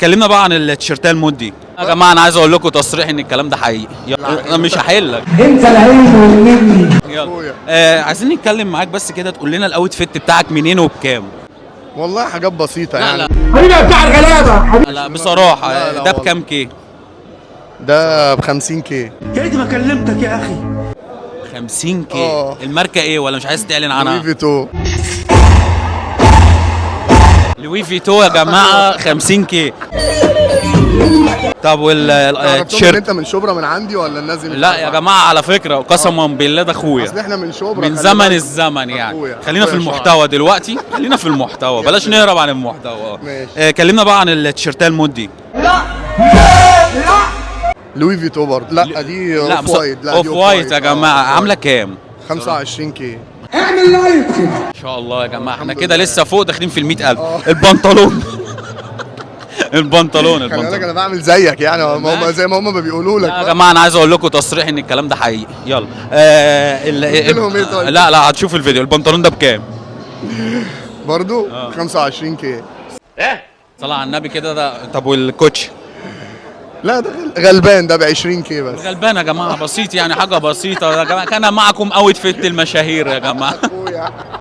كلمنا بقى عن التيشيرتات المود دي يا جماعه. انا عايز اقول لكم تصريح ان الكلام ده حقيقي. انا مش هحلك انت العين والنبي. يلا عايزين نتكلم معاك بس كده، تقول لنا الاوت فيت بتاعك منين وبكام؟ والله حاجات بسيطة لا يعني. لا حبيبي بتاع الغلابه. لا بصراحه لا ده والله. بكام كي؟ ده ب50 كي. يا ريت ما كلمتك يا اخي. 50 كي. الماركه ايه ولا مش عايز تعلن لوي عنها؟ فيتو. لوي فيتو يا جماعه 50 كي. طب عرفتهم ان والتيشيرت؟ انت من شبرا من عندي ولا الناس دي؟ لا يا جماعه على فكره وقسما بالله ده اصل اخويا احنا من شبرا من خلي زمن بالك. الزمن يعني. أخويا. خلينا في أخويا المحتوى دلوقتي، خلينا في المحتوى بلاش نهرب عن المحتوى. ماشي. كلمنا بقى عن التيشيرتات المود دي. لوي فيتو برضه. لا دي لا اوف وايت. لا اوف وايت يا جماعه. عامله كام؟ 25 كي. اعمل لايك. ان شاء الله يا جماعه احنا كده لسه فوق داخلين في ال100,000. البنطلون البنطلون خلي بالك البنطلون انا بعمل زيك يعني. هم زي ما هم بيقولوا لك. يا جماعه انا عايز اقول لكم تصريح ان الكلام ده حقيقي. يلا قلت لهم ايه طيب؟ لا هتشوف الفيديو. البنطلون ده بكام؟ برضه 25 كي. صلى على النبي كده. ده طب والكوتش؟ لا ده غلبان. ده ب20 كي بس. غلبان يا جماعه، بسيط يعني، حاجه بسيطه يا جماعه. كان معكم اوت فيت المشاهير يا جماعه. اخويا